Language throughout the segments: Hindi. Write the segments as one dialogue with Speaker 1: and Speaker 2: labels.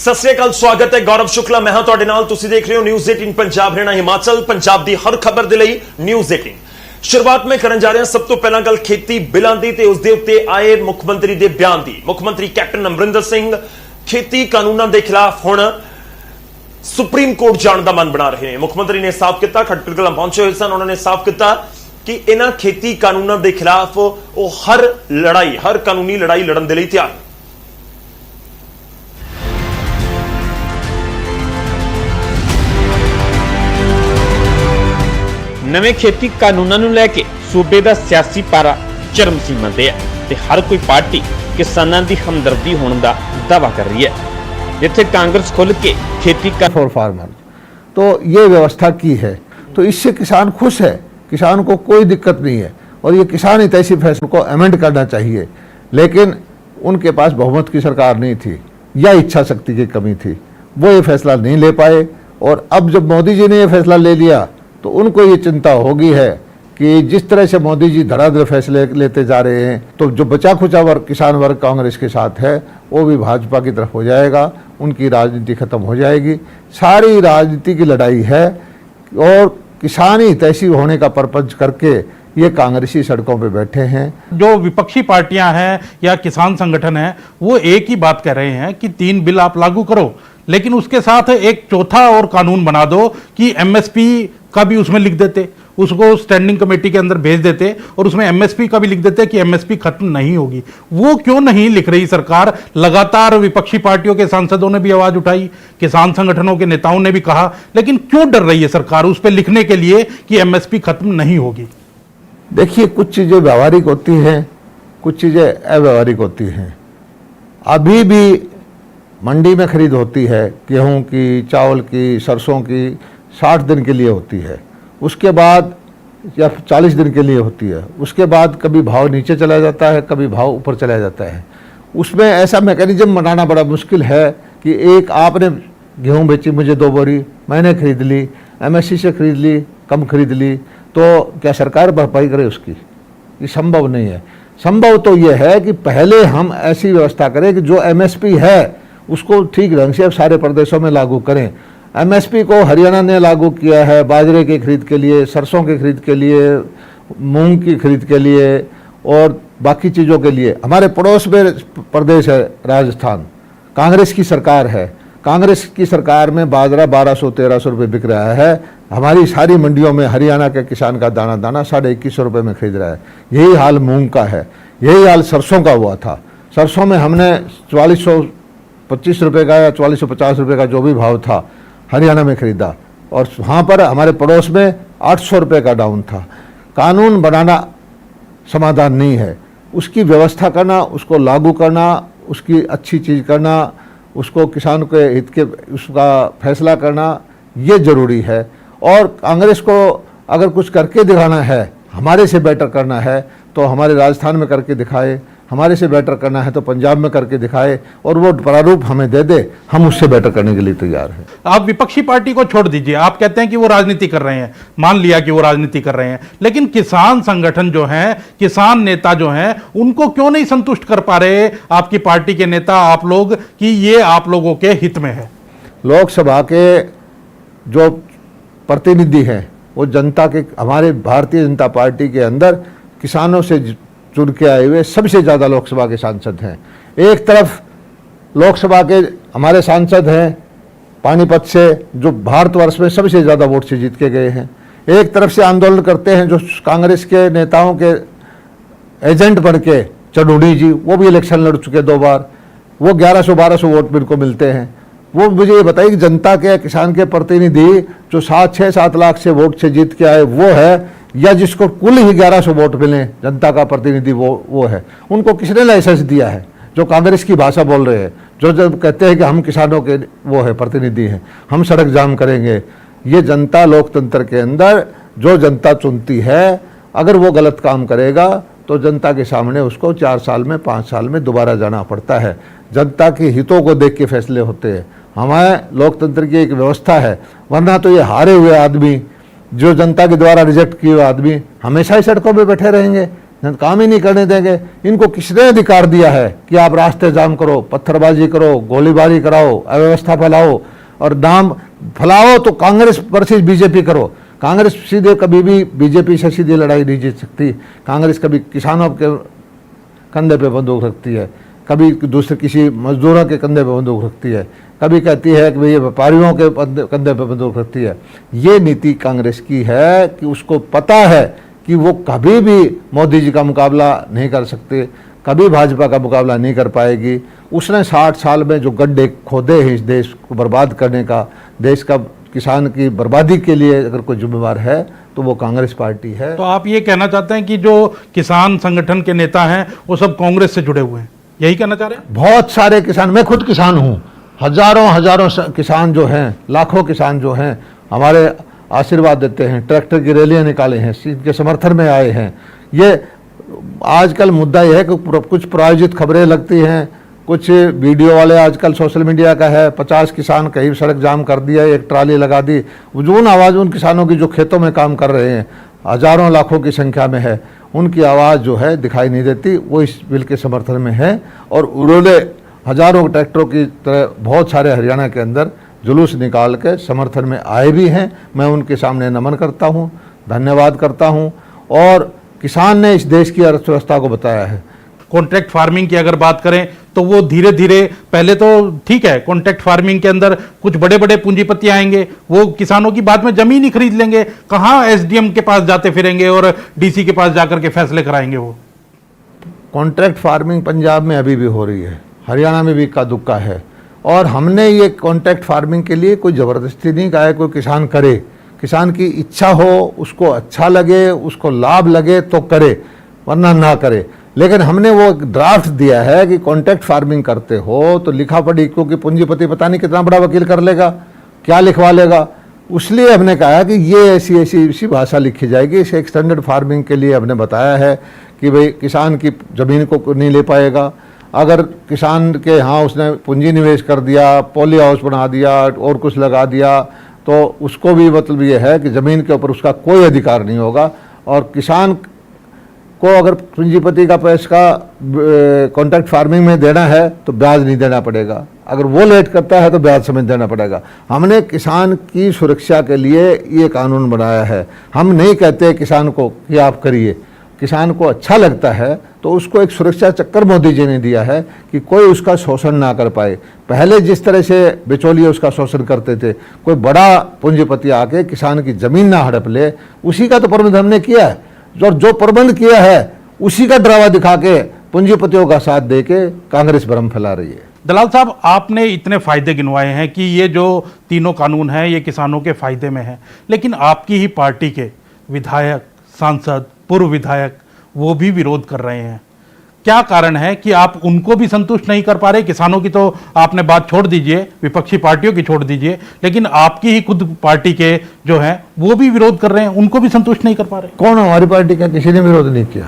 Speaker 1: सत श्री अकाल, स्वागत है। गौरव शुक्ला मैं हां तुहाडे नाल। तुसीं देख रहे हो न्यूज़ 18 पंजाब हरियाणा हिमाचल। पंजाब दी हर खबर दे लई न्यूज़ 18। शुरुआत में करन जा रहे हैं सब तो पहला गल खेती बिलां दी ते उस दे उत्ते आए मुख मंत्री दे बयान दी। मुख मंत्री कैप्टन अमरिंदर सिंह खेती कानूनां दे खिलाफ हुण सुप्रीम कोर्ट जाण दा मन बना रहे हैं। मुख मंत्री ने साफ किया, खटकड़ कलां पहुंचे हुए सन, उन्होंने साफ किया कि इन्हां खेती कानूनां दे खिलाफ वो हर कानूनी लड़ाई लड़न दे लई तैयार है।
Speaker 2: नवे खेती कानूनों ਨੂੰ ਲੈ ਕੇ सूबे ਦਾ सियासी पारा चरम सीमा ਤੇ ਹੈ ਤੇ हर कोई पार्टी किसानों की हमदर्दी होने का दावा कर रही है। जिथे कांग्रेस खुल के खेती
Speaker 3: फॉर फार्मर तो ये व्यवस्था की है तो इससे किसान खुश है, किसान को कोई दिक्कत नहीं है और ये किसान ही तैसी फैसलों को अमेंड करना चाहिए। लेकिन उनके पास बहुमत की सरकार नहीं थी या इच्छा शक्ति की कमी थी, वो ये फैसला नहीं ले पाए। और अब जब मोदी जी ने ये फैसला ले लिया तो उनको ये चिंता होगी है कि जिस तरह से मोदी जी धड़ाधड़ फैसले लेते जा रहे हैं तो जो बचा खुचा वर्ग किसान वर्ग कांग्रेस के साथ है वो भी भाजपा की तरफ हो जाएगा, उनकी राजनीति खत्म हो जाएगी। सारी राजनीति की लड़ाई है और किसान ही तैसी होने का परपंच करके ये कांग्रेसी सड़कों पे बैठे हैं।
Speaker 4: जो विपक्षी पार्टियां हैं या किसान संगठन हैं वो एक ही बात कह रहे हैं कि 3 बिल आप लागू करो, लेकिन उसके साथ एक चौथा और कानून बना दो कि एमएसपी का भी उसमें लिख देते, उसको स्टैंडिंग कमेटी के अंदर भेज देते और उसमें एमएसपी का भी लिख देते कि एमएसपी खत्म नहीं होगी। वो क्यों नहीं लिख रही सरकार? लगातार विपक्षी पार्टियों के सांसदों ने भी आवाज उठाई, किसान संगठनों के नेताओं ने भी कहा, लेकिन क्यों डर रही है सरकार उस पर लिखने के लिए कि एमएसपी खत्म नहीं होगी?
Speaker 3: देखिए, कुछ चीजें व्यावहारिक होती हैं, कुछ चीजें अव्यावहारिक होती हैं। अभी भी मंडी में खरीद होती है गेहूं की, चावल की, सरसों की 60 दिन के लिए होती है, उसके बाद या 40 दिन के लिए होती है, उसके बाद कभी भाव नीचे चला जाता है, कभी भाव ऊपर चला जाता है। उसमें ऐसा मैकेनिज्म बनाना बड़ा मुश्किल है कि एक आपने गेहूं बेची, मुझे 2 बोरी, मैंने खरीद ली, एमएससी से खरीद ली, कम खरीद ली, तो क्या सरकार भरपाई करे उसकी? ये संभव नहीं है। संभव तो ये है कि पहले हम ऐसी व्यवस्था करें कि जो एमएसपी है उसको ठीक ढंग से अब सारे प्रदेशों में लागू करें। एमएसपी को हरियाणा ने लागू किया है बाजरे की खरीद के लिए, सरसों की खरीद के लिए, मूंग की खरीद के लिए और बाकी चीज़ों के लिए। हमारे पड़ोस में प्रदेश है राजस्थान, कांग्रेस की सरकार है, कांग्रेस की सरकार में बाजरा 1200-1300 रुपये बिक रहा है। हमारी सारी मंडियों में हरियाणा के किसान का दाना दाना 2150 रुपये में खरीद रहा है। यही हाल मूंग का है, यही हाल सरसों का हुआ था। सरसों में हमने 4425 रुपये का या 4450 रुपये का जो भी भाव था हरियाणा में खरीदा और वहाँ पर हमारे पड़ोस में 800 रुपये का डाउन था। कानून बनाना समाधान नहीं है, उसकी व्यवस्था करना, उसको लागू करना, उसकी अच्छी चीज़ करना, उसको किसान के हित के उसका फैसला करना, ये ज़रूरी है। और कांग्रेस को अगर कुछ करके दिखाना है, हमारे से बेटर करना है तो हमारे राजस्थान में करके दिखाए, हमारे से बेटर करना है तो पंजाब में करके दिखाए और वो प्रारूप हमें दे दे, हम उससे बेटर करने के लिए तैयार हैं।
Speaker 4: आप विपक्षी पार्टी को छोड़ दीजिए, आप कहते हैं कि वो राजनीति कर रहे हैं, मान लिया कि वो राजनीति कर रहे हैं, लेकिन किसान संगठन जो हैं, किसान नेता जो हैं, उनको क्यों नहीं संतुष्ट कर पा रहे आपकी पार्टी के नेता, आप लोग, कि ये आप लोगों के हित में है?
Speaker 3: लोकसभा के जो प्रतिनिधि हैं वो जनता के, हमारे भारतीय जनता पार्टी के अंदर किसानों से चुन के आए हुए सबसे ज़्यादा लोकसभा के सांसद हैं। एक तरफ लोकसभा के हमारे सांसद हैं पानीपत से, जो भारतवर्ष में सबसे ज़्यादा वोट से जीत के गए हैं। एक तरफ से आंदोलन करते हैं जो कांग्रेस के नेताओं के एजेंट बन के चढ़ूड़ी जी, वो भी इलेक्शन लड़ चुके 2 बार, वो 1100-1200 वोट बिल्कुल मिलते हैं। वो मुझे ये बताइए कि जनता के, किसान के प्रतिनिधि जो 6-7 लाख से वोट से जीत के आए वो है, या जिसको कुल ही 1100 वोट मिले जनता का प्रतिनिधि वो है? उनको किसने लाइसेंस दिया है? जो कांग्रेस की भाषा बोल रहे हैं, जो जब कहते हैं कि हम किसानों के वो है प्रतिनिधि हैं, हम सड़क जाम करेंगे। ये जनता लोकतंत्र के अंदर जो जनता चुनती है, अगर वो गलत काम करेगा तो जनता के सामने उसको 4 साल में, 5 साल में दोबारा जाना पड़ता है। जनता के हितों को देख के फैसले होते हैं। हमारे लोकतंत्र की एक व्यवस्था है, वरना तो ये हारे हुए आदमी, जो जनता के द्वारा रिजेक्ट किए हुए आदमी हमेशा ही सड़कों पे बैठे रहेंगे। काम ही नहीं करने देंगे। इनको किसने अधिकार दिया है कि आप रास्ते जाम करो, पत्थरबाजी करो, गोलीबारी कराओ, अव्यवस्था फैलाओ, और नाम फैलाओ तो कांग्रेस वर्सेस बीजेपी करो। कांग्रेस सीधे कभी भी बीजेपी से सीधी लड़ाई नहीं जीत सकती। कांग्रेस कभी किसानों के कंधे पे बंदूक रखती है, कभी दूसरे किसी मजदूरों के कंधे पे बंदूक रखती है, कभी कहती है कि भैया व्यापारियों के कंधे पे बंदूक रखती है। ये नीति कांग्रेस की है कि उसको पता है कि वो कभी भी मोदी जी का मुकाबला नहीं कर सकते, कभी भाजपा का मुकाबला नहीं कर पाएगी। उसने 60 साल में जो गड्ढे खोदे हैं इस देश को बर्बाद करने का, देश का किसान की बर्बादी के लिए अगर कोई जिम्मेवार है तो वो कांग्रेस पार्टी है।
Speaker 4: तो आप ये कहना चाहते हैं कि जो किसान संगठन के नेता हैं वो सब कांग्रेस से जुड़े हुए हैं, यही कहना चाह रहे हैं?
Speaker 3: बहुत सारे किसान, मैं खुद किसान हूँ, हजारों किसान जो हैं, लाखों किसान जो हैं हमारे आशीर्वाद देते हैं, ट्रैक्टर की रैलियाँ निकाले हैं, इनके समर्थन में आए हैं। ये आजकल मुद्दा यह है कि कुछ प्रायोजित खबरें लगती हैं, कुछ वीडियो वाले आजकल सोशल मीडिया का है, 50 किसान कहीं सड़क जाम कर दिया, एक ट्राली लगा दी। उन आवाज़ उन किसानों की जो खेतों में काम कर रहे हैं, हजारों लाखों की संख्या में है, उनकी आवाज़ जो है दिखाई नहीं देती। वो इस बिल के समर्थन में है और उन्होंने हजारों ट्रैक्टरों की तरह बहुत सारे हरियाणा के अंदर जुलूस निकाल के समर्थन में आए भी हैं। मैं उनके सामने नमन करता हूँ, धन्यवाद करता हूँ। और किसान ने इस देश की अर्थव्यवस्था को बताया है।
Speaker 4: कॉन्ट्रैक्ट फार्मिंग की अगर बात करें तो वो धीरे धीरे, पहले तो ठीक है, कॉन्ट्रैक्ट फार्मिंग के अंदर कुछ बड़े बड़े पूंजीपति आएंगे, वो किसानों की बाद में जमीन ही खरीद लेंगे, कहाँ एसडीएम के पास जाते फिरेंगे और डीसी के पास जाकर के फैसले कराएंगे। वो
Speaker 3: कॉन्ट्रैक्ट फार्मिंग पंजाब में अभी भी हो रही है, हरियाणा में भी इक्का दुक्का है। और हमने ये कॉन्ट्रैक्ट फार्मिंग के लिए कोई ज़बरदस्ती नहीं कहा है कोई किसान करे। किसान की इच्छा हो, उसको अच्छा लगे, उसको लाभ लगे तो करे, वरना ना करे। लेकिन हमने वो ड्राफ्ट दिया है कि कॉन्ट्रैक्ट फार्मिंग करते हो तो लिखा पढ़ी, क्योंकि पूंजीपति पता नहीं कितना बड़ा वकील कर लेगा, क्या लिखवा लेगा, उसलिए हमने कहा कि ये ऐसी भाषा लिखी जाएगी। इसे एक्सटेंडेड फार्मिंग के लिए हमने बताया है कि भाई किसान की ज़मीन को नहीं ले पाएगा। अगर किसान के यहाँ उसने पूंजी निवेश कर दिया, पॉली हाउस बना दिया और कुछ लगा दिया, तो उसको भी मतलब ये है कि ज़मीन के ऊपर उसका कोई अधिकार नहीं होगा। और किसान को अगर पूंजीपति का पैसा कॉन्ट्रैक्ट फार्मिंग में देना है तो ब्याज नहीं देना पड़ेगा, अगर वो लेट करता है तो ब्याज समेत देना पड़ेगा। हमने किसान की सुरक्षा के लिए ये कानून बनाया है। हम नहीं कहते किसान को कि आप करिए, किसान को अच्छा लगता है तो उसको एक सुरक्षा चक्कर मोदी जी ने दिया है कि कोई उसका शोषण ना कर पाए। पहले जिस तरह से बिचौलिए उसका शोषण करते थे, कोई बड़ा पूंजीपति आके किसान की ज़मीन ना हड़प ले, उसी का तो प्रबंध हमने किया है। और जो प्रबंध किया है उसी का ड्रावा दिखा के पूंजीपतियों का साथ दे के कांग्रेस भ्रम फैला रही है।
Speaker 4: दलाल साहब, आपने इतने फायदे गिनवाए हैं कि ये जो तीनों कानून हैं ये किसानों के फायदे में हैं, लेकिन आपकी ही पार्टी के विधायक, सांसद, पूर्व विधायक वो भी विरोध कर रहे हैं। क्या कारण है कि आप उनको भी संतुष्ट नहीं कर पा रहे? किसानों की तो आपने बात छोड़ दीजिए, विपक्षी पार्टियों की छोड़ दीजिए, लेकिन आपकी ही खुद पार्टी के जो हैं वो भी विरोध कर रहे हैं, उनको भी संतुष्ट नहीं कर पा रहे।
Speaker 3: कौन हमारी पार्टी का? किसी ने विरोध नहीं किया।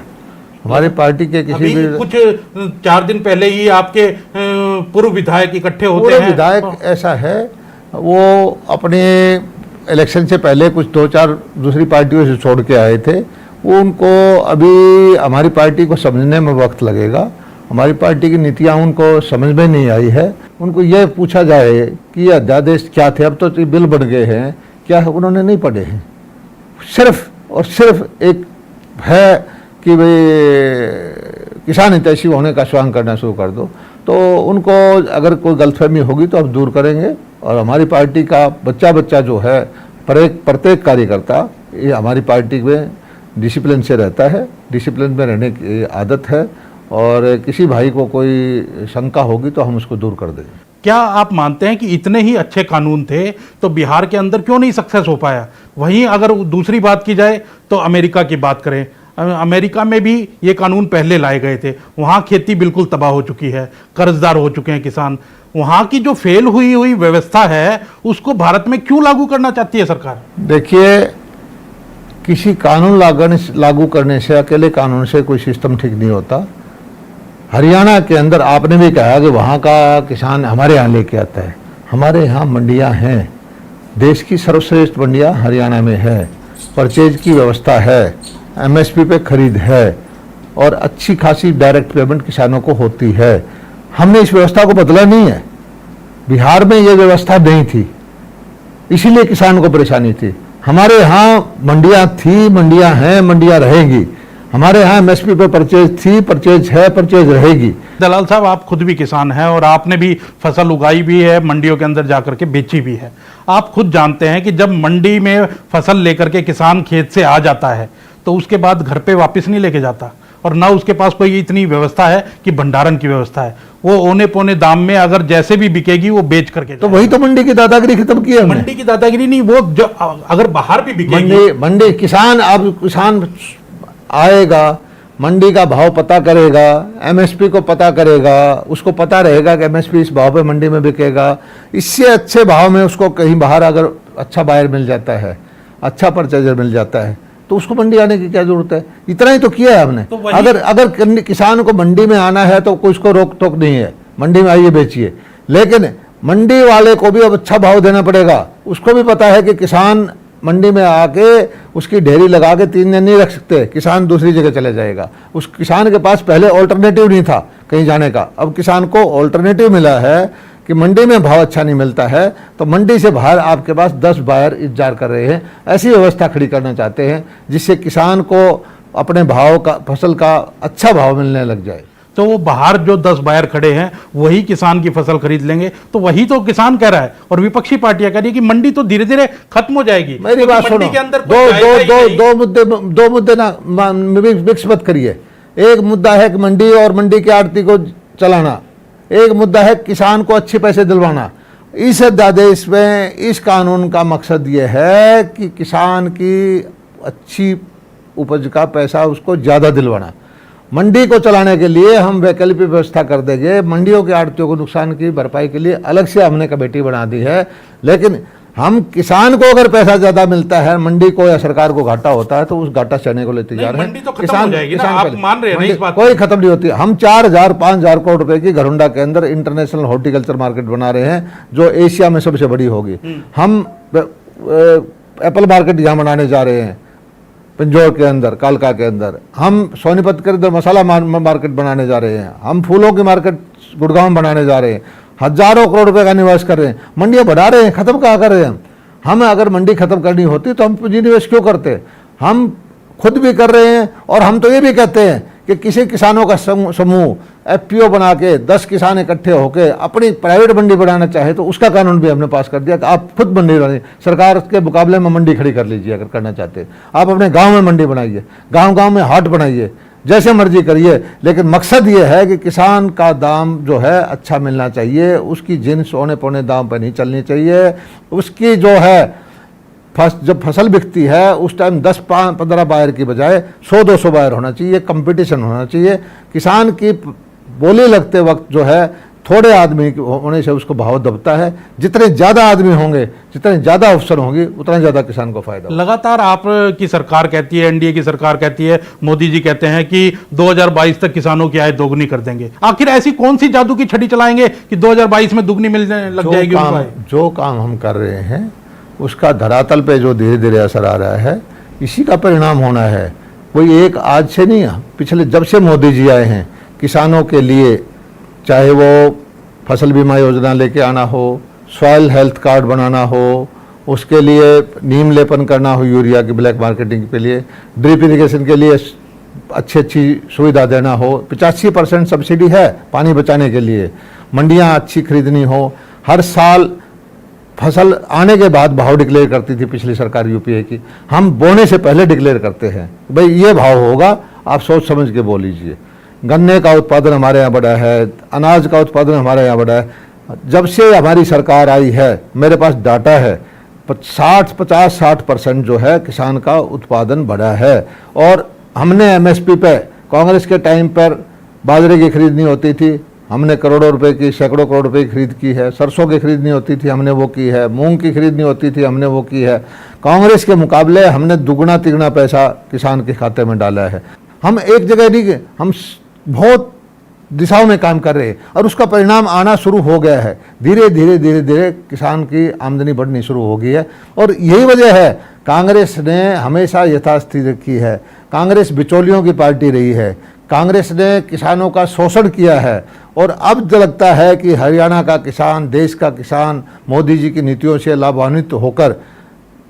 Speaker 3: हमारी पार्टी के किसी भी
Speaker 4: कुछ 4 दिन पहले ही आपके पूर्व विधायक इकट्ठे होते हैं।
Speaker 3: विधायक ऐसा है, वो अपने इलेक्शन से पहले कुछ 2-4 दूसरी पार्टियों से छोड़ के आए थे। वो उनको अभी हमारी पार्टी को समझने में वक्त लगेगा। हमारी पार्टी की नीतियाँ उनको समझ में नहीं आई है। उनको ये पूछा जाए कि ये अध्यादेश क्या थे, अब तो बिल बन गए हैं, क्या है, उन्होंने नहीं पढ़े हैं। सिर्फ और सिर्फ एक है कि भाई किसान हितैषी होने का स्वांग करना शुरू कर दो। तो उनको अगर कोई गलतफहमी होगी तो हम दूर करेंगे। और हमारी पार्टी का बच्चा जो है, प्रत्येक कार्यकर्ता ये हमारी पार्टी में डिसिप्लिन से रहता है, डिसिप्लिन में रहने की आदत है। और किसी भाई को कोई शंका होगी तो हम उसको दूर कर देंगे।
Speaker 4: क्या आप मानते हैं कि इतने ही अच्छे कानून थे तो बिहार के अंदर क्यों नहीं सक्सेस हो पाया? वहीं अगर दूसरी बात की जाए तो अमेरिका की बात करें, अमेरिका में भी ये कानून पहले लाए गए थे। वहाँ खेती बिल्कुल तबाह हो चुकी है, कर्जदार हो चुके हैं किसान। वहाँ की जो फेल हुई व्यवस्था है उसको भारत में क्यों लागू करना चाहती है सरकार?
Speaker 3: देखिए, किसी कानून लागू करने से, अकेले कानून से कोई सिस्टम ठीक नहीं होता। हरियाणा के अंदर आपने भी कहा कि वहाँ का किसान हमारे यहाँ लेके आता है। हमारे यहाँ मंडियाँ हैं, देश की सर्वश्रेष्ठ मंडियाँ हरियाणा में है, परचेज की व्यवस्था है, एमएसपी पे खरीद है। और अच्छी खासी डायरेक्ट पेमेंट किसानों को होती है। हमने इस व्यवस्था को बदला नहीं है। बिहार में ये व्यवस्था नहीं थी, इसीलिए किसान को परेशानी थी। हमारे यहाँ मंडियाँ थी, मंडियाँ हैं, मंडियाँ रहेगी। हमारे यहाँ एमएसपी पर परचेज थी, परचेज है, परचेज रहेगी।
Speaker 4: दलाल साहब, आप खुद भी किसान हैं और आपने भी फसल उगाई भी है, मंडियों के अंदर जाकर के बेची भी है। आप खुद जानते हैं कि जब मंडी में फसल लेकर के किसान खेत से आ जाता है तो उसके बाद घर पे वापस नहीं लेके जाता, और ना उसके पास कोई इतनी व्यवस्था है कि भंडारण की व्यवस्था है। वो औने पौने दाम में अगर जैसे भी बिकेगी वो बेच करके
Speaker 3: तो वही तो मंडी की दादागिरी खत्म की है हमने।
Speaker 4: मंडी की दादागिरी नहीं, वो जो अगर बाहर भी बिकेगी
Speaker 3: मंडी किसान, अब किसान आएगा, मंडी का भाव पता करेगा, एमएसपी को पता करेगा, उसको पता रहेगा कि एमएसपी इस भाव पे मंडी में बिकेगा। इससे अच्छे भाव में उसको कहीं बाहर अगर अच्छा बायर मिल जाता है, अच्छा परचेजर मिल जाता है, तो उसको मंडी आने की क्या जरूरत है। इतना ही तो किया है हमने।
Speaker 4: तो
Speaker 3: अगर किसान को मंडी में आना है तो कोई उसको रोक टोक नहीं है, मंडी में आइए बेचिए। लेकिन मंडी वाले को भी अब अच्छा भाव देना पड़ेगा। उसको भी पता है कि किसान मंडी में आके उसकी ढेरी लगा के 3 दिन नहीं रख सकते, किसान दूसरी जगह चले जाएगा। उस किसान के पास पहले ऑल्टरनेटिव नहीं था कहीं जाने का, अब किसान को ऑल्टरनेटिव मिला है कि मंडी में भाव अच्छा नहीं मिलता है तो मंडी से बाहर आपके पास 10 बायर इंतजार कर रहे हैं। ऐसी व्यवस्था खड़ी करना चाहते हैं जिससे किसान को अपने भाव का, फसल का अच्छा भाव मिलने लग जाए।
Speaker 4: तो वो बाहर जो 10 बायर खड़े हैं वही किसान की फसल खरीद लेंगे, तो वही तो किसान कह रहा है। और विपक्षी पार्टियां कह रही है कि मंडी तो धीरे धीरे खत्म हो जाएगी।
Speaker 3: मेरी बात सुनो, दो मुद्दे ना मिक्स मत करिए। एक मुद्दा है कि मंडी और मंडी के आड़ती को चलाना, एक मुद्दा है किसान को अच्छे पैसे दिलवाना। इस अध्यादेश में इस कानून का मकसद ये है कि किसान की अच्छी उपज का पैसा उसको ज़्यादा दिलवाना। मंडी को चलाने के लिए हम वैकल्पिक व्यवस्था कर देंगे। मंडियों के आड़तियों को नुकसान की भरपाई के लिए अलग से हमने कमेटी बना दी है। लेकिन हम किसान को अगर पैसा ज्यादा मिलता है, मंडी को या सरकार को घाटा होता है, तो उस घाटा सहने को लेते जा रहे हैं।
Speaker 4: तो किसान आप मान रहे हैं इस बात
Speaker 3: कोई खत्म नहीं होती। हम 4,000-5,000 करोड़ रुपए की घरौंडा के अंदर इंटरनेशनल हॉर्टिकल्चर मार्केट बना रहे हैं जो एशिया में सबसे बड़ी होगी। हम एप्पल मार्केट यहाँ बनाने जा रहे हैं पिंजौर के अंदर, कालका के अंदर। हम सोनीपत के अंदर मसाला मार्केट बनाने जा रहे हैं। हम फूलों की मार्केट गुड़गांव में बनाने जा रहे हैं। हजारों करोड़ रुपए का निवेश कर रहे हैं। मंडियां बढ़ा रहे हैं, खत्म कहाँ कर रहे हैं हम अगर मंडी खत्म करनी होती तो हम पूंजी निवेश क्यों करते। हम खुद भी कर रहे हैं और हम तो ये भी कहते हैं कि किसी किसानों का समूह एफपीओ बना के 10 किसान इकट्ठे होकर अपनी प्राइवेट मंडी बनाना चाहे तो उसका कानून भी हमने पास कर दिया कि आप खुद मंडी बनाइए, सरकार के मुकाबले में मंडी खड़ी कर लीजिए अगर करना चाहते हैं। आप अपने गांव में मंडी बनाइए, गांव-गांव में हाट बनाइए, जैसे मर्जी करिए। लेकिन मकसद ये है कि किसान का दाम जो है अच्छा मिलना चाहिए, उसकी जिन्स औने पौने दाम पर नहीं चलनी चाहिए। उसकी जो है जब फसल बिकती है उस टाइम 10-15 बायर की बजाय 100-200 बायर होना चाहिए, कंपटीशन होना चाहिए। किसान की बोली लगते वक्त जो है थोड़े आदमी होने से उसको भाव दबता है। जितने ज़्यादा आदमी होंगे, जितने ज़्यादा अवसर होंगे, उतना ज़्यादा किसान को फायदा होगा।
Speaker 4: लगातार आपकी सरकार कहती है, एनडीए की सरकार कहती है, मोदी जी कहते हैं कि 2022 तक किसानों की आय दोगुनी कर देंगे। आखिर ऐसी कौन सी जादू की छड़ी चलाएंगे कि 2022 में दुगनी मिलने लग जाएगी?
Speaker 3: जो काम हम कर रहे हैं उसका धरातल पे जो धीरे धीरे असर आ रहा है, इसी का परिणाम होना है। कोई एक आज से नहीं, पिछले जब से मोदी जी आए हैं किसानों के लिए, चाहे वो फसल बीमा योजना लेके आना हो, सॉइल हेल्थ कार्ड बनाना हो, उसके लिए नीम लेपन करना हो यूरिया की ब्लैक मार्केटिंग के लिए, ड्रिप इरिगेशन के लिए अच्छी सुविधा देना हो, 85% सब्सिडी है पानी बचाने के लिए, मंडियां अच्छी खरीदनी हो। हर साल फसल आने के बाद भाव डिक्लेयर करती थी पिछली सरकार यूपीए की, हम बोने से पहले डिक्लेयर करते हैं भाई ये भाव होगा, आप सोच समझ के बोल लीजिए। गन्ने का उत्पादन हमारे यहाँ बढ़ा है, अनाज का उत्पादन हमारे यहाँ बढ़ा है। जब से हमारी सरकार आई है, मेरे पास डाटा है, 50-60% जो है किसान का उत्पादन बढ़ा है। और हमने एमएसपी पे, कांग्रेस के टाइम पर बाजरे की खरीद नहीं होती थी, हमने करोड़ों रुपए की, सैकड़ों करोड़ रुपए की खरीद की है। सरसों की खरीद नहीं होती थी, हमने वो की है। मूंग की खरीद नहीं होती थी, हमने वो की है। कांग्रेस के मुकाबले हमने दुगना तिगुना पैसा किसान के खाते में डाला है। हम एक जगह नहीं, हम बहुत दिशाओं में काम कर रहे हैं और उसका परिणाम आना शुरू हो गया है। धीरे धीरे किसान की आमदनी बढ़नी शुरू हो गई है। और यही वजह है कांग्रेस ने हमेशा यथास्थिति रखी है। कांग्रेस बिचौलियों की पार्टी रही है। कांग्रेस ने किसानों का शोषण किया है और अब लगता है कि हरियाणा का किसान, देश का किसान मोदी जी की नीतियों से लाभान्वित होकर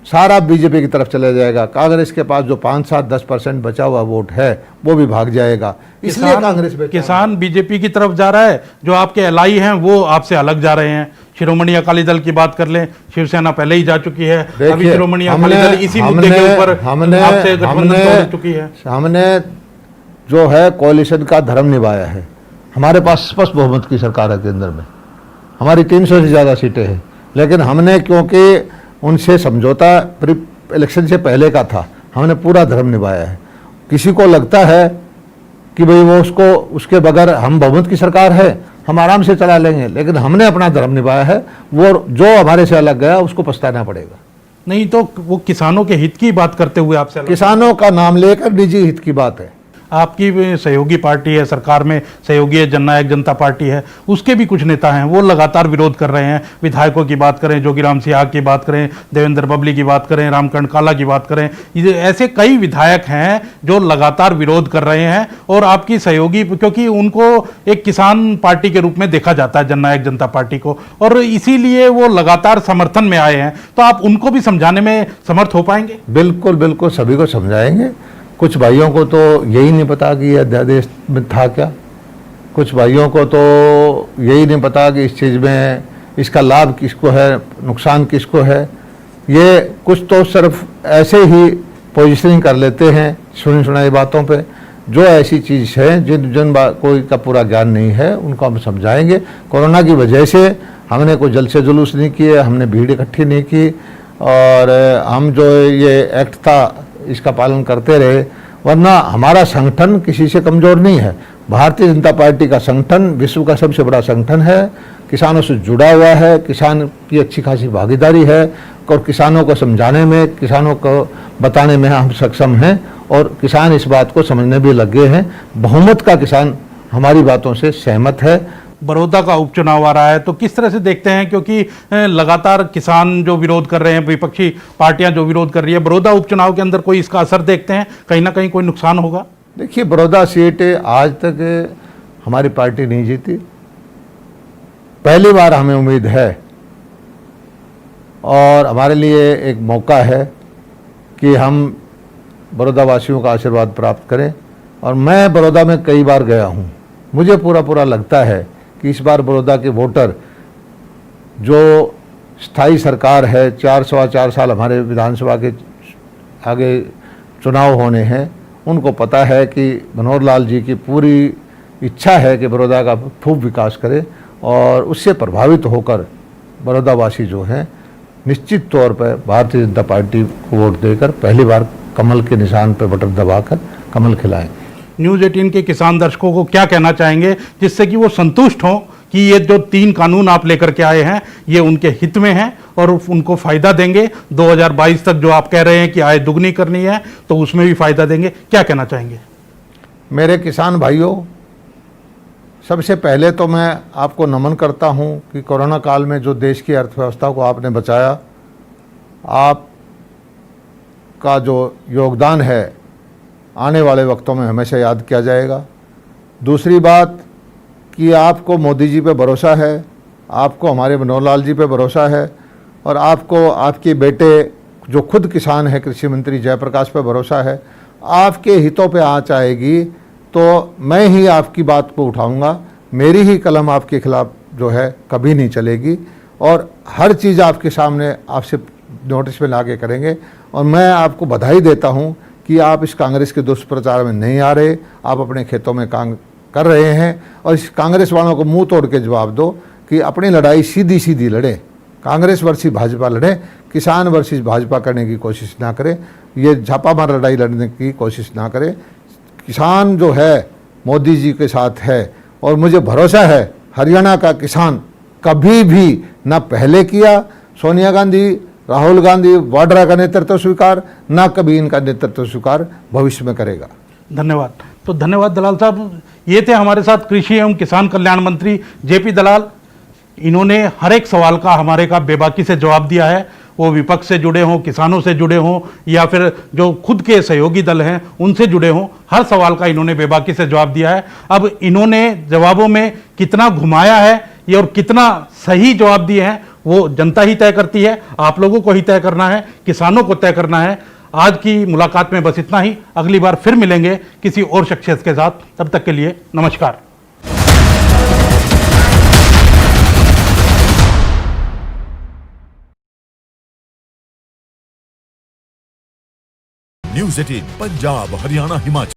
Speaker 3: सारा बीजेपी की तरफ चला जाएगा। कांग्रेस के पास जो 5-7-10% बचा हुआ वोट है वो भी भाग जाएगा। इसलिए कांग्रेस में
Speaker 4: किसान बीजेपी की तरफ जा रहा है, जो आपके एलआई हैं वो आपसे अलग जा रहे हैं। शिरोमणि अकाली दल की बात कर लें, शिवसेना पहले ही जा चुकी है, अभी शिरोमणि अकाली दल इसी मुद्दे के ऊपर आपसे गठबंधन तोड़ चुकी है।
Speaker 3: हमने जो है कोalition का धर्म निभाया है। हमारे पास स्पष्ट बहुमत की सरकार है केंद्र में, हमारी 300 से ज़्यादा सीटें हैं, लेकिन हमने क्योंकि उनसे समझौता इलेक्शन से पहले का था, हमने पूरा धर्म निभाया है। किसी को लगता है कि भाई वो उसके बगैर हम बहुमत की सरकार है, हम आराम से चला लेंगे, लेकिन हमने अपना धर्म निभाया है। वो जो हमारे से अलग गया उसको पछताना पड़ेगा।
Speaker 4: नहीं तो वो किसानों के हित की बात करते हुए आपसे
Speaker 3: किसानों का नाम लेकर निजी हित की बात है।
Speaker 4: आपकी सहयोगी पार्टी है, सरकार में सहयोगी जननायक जनता पार्टी है, उसके भी कुछ नेता हैं, वो लगातार विरोध कर रहे हैं। विधायकों की बात करें, जोगीराम सियाग की बात करें, देवेंद्र बबली की बात करें, रामकरण काला की बात करें, ये ऐसे कई विधायक हैं जो लगातार विरोध कर रहे हैं। और आपकी सहयोगी, क्योंकि उनको एक किसान पार्टी के रूप में देखा जाता है जननायक जनता पार्टी को, और इसीलिए वो लगातार समर्थन में आए हैं। तो आप उनको भी समझाने में समर्थ हो पाएंगे?
Speaker 3: बिल्कुल बिल्कुल, सभी को समझाएंगे। कुछ भाइयों को तो यही नहीं पता कि यह अध्यादेश में था क्या, कुछ भाइयों को तो यही नहीं पता कि इस चीज़ में इसका लाभ किसको है, नुकसान किसको है। ये कुछ तो सिर्फ ऐसे ही पोजीशनिंग कर लेते हैं सुनी सुनाई बातों पे। जो ऐसी चीज़ है जिन कोई का पूरा ज्ञान नहीं है उनको हम समझाएंगे। कोरोना की वजह से हमने कोई जलसे जुलूस नहीं किए, हमने भीड़ इकट्ठी नहीं की, और हम जो ये एक्ट था इसका पालन करते रहे। वरना हमारा संगठन किसी से कमज़ोर नहीं है। भारतीय जनता पार्टी का संगठन विश्व का सबसे बड़ा संगठन है, किसानों से जुड़ा हुआ है, किसान की अच्छी खासी भागीदारी है, और किसानों को समझाने में, किसानों को बताने में हम सक्षम हैं, और किसान इस बात को समझने भी लगे हैं। बहुमत का किसान हमारी बातों से सहमत है।
Speaker 4: बड़ौदा का उपचुनाव आ रहा है, तो किस तरह से देखते हैं, क्योंकि लगातार किसान जो विरोध कर रहे हैं, विपक्षी पार्टियां जो विरोध कर रही है, बड़ौदा उपचुनाव के अंदर कोई इसका असर देखते हैं, कहीं ना कहीं कोई नुकसान होगा?
Speaker 3: देखिए, बड़ौदा सीट आज तक हमारी पार्टी नहीं जीती, पहली बार हमें उम्मीद है, और हमारे लिए एक मौका है कि हम बड़ौदा वासियों का आशीर्वाद प्राप्त करें। और मैं बड़ौदा में कई बार गया हूँ, मुझे पूरा लगता है कि इस बार बड़ौदा के वोटर, जो स्थायी सरकार है, 4 साल हमारे विधानसभा के आगे चुनाव होने हैं, उनको पता है कि मनोहर लाल जी की पूरी इच्छा है कि बड़ौदा का खूब विकास करे, और उससे प्रभावित होकर बड़ौदावासी जो हैं निश्चित तौर पर भारतीय जनता पार्टी को वोट देकर पहली बार कमल के निशान पर बटन दबाकर कमल खिलाएंगे।
Speaker 4: न्यूज़ 18 के किसान दर्शकों को क्या कहना चाहेंगे जिससे कि वो संतुष्ट हों कि ये जो 3 कानून आप लेकर के आए हैं ये उनके हित में हैं और उनको फ़ायदा देंगे? 2022 तक जो आप कह रहे हैं कि आय दुगनी करनी है तो उसमें भी फ़ायदा देंगे, क्या कहना चाहेंगे?
Speaker 3: मेरे किसान भाइयों, सबसे पहले तो मैं आपको नमन करता हूं कि कोरोना काल में जो देश की अर्थव्यवस्था को आपने बचाया, आपका जो योगदान है आने वाले वक्तों में हमेशा याद किया जाएगा। दूसरी बात कि आपको मोदी जी पे भरोसा है, आपको हमारे मनोहर लाल जी पे भरोसा है, और आपको आपके बेटे जो खुद किसान है कृषि मंत्री जयप्रकाश पे भरोसा है। आपके हितों पे आँच आएगी तो मैं ही आपकी बात को उठाऊंगा, मेरी ही कलम आपके खिलाफ जो है कभी नहीं चलेगी, और हर चीज़ आपके सामने आपसे नोटिस में ला के करेंगे। और मैं आपको बधाई देता हूं कि आप इस कांग्रेस के दुष्प्रचार में नहीं आ रहे, आप अपने खेतों में काम कर रहे हैं, और इस कांग्रेस वालों को मुंह तोड़ के जवाब दो कि अपनी लड़ाई सीधी सीधी लड़े, कांग्रेस वर्सेस भाजपा लड़े, किसान वर्सेस भाजपा करने की कोशिश ना करें, ये झापामार लड़ाई लड़ने की कोशिश ना करें। किसान जो है मोदी जी के साथ है, और मुझे भरोसा है हरियाणा का किसान कभी भी ना पहले किया सोनिया गांधी, राहुल गांधी, वाड्रा का नेतृत्व स्वीकार, ना कभी इनका नेतृत्व स्वीकार भविष्य में करेगा।
Speaker 4: धन्यवाद। तो धन्यवाद दलाल साहब। ये थे हमारे साथ कृषि एवं किसान कल्याण मंत्री जेपी दलाल। इन्होंने हर एक सवाल का हमारे का बेबाकी से जवाब दिया है, वो विपक्ष से जुड़े हों, किसानों से जुड़े हों, या फिर जो खुद के सहयोगी दल हैं उनसे जुड़े हों, हर सवाल का इन्होंने बेबाकी से जवाब दिया है। अब इन्होंने जवाबों में कितना घुमाया है ये और कितना सही जवाब दिए हैं वो जनता ही तय करती है, आप लोगों को ही तय करना है, किसानों को तय करना है। आज की मुलाकात में बस इतना ही, अगली बार फिर मिलेंगे किसी और शख्सियत के साथ। तब तक के लिए नमस्कार।
Speaker 5: न्यूज़ 18 पंजाब, हरियाणा, हिमाचल।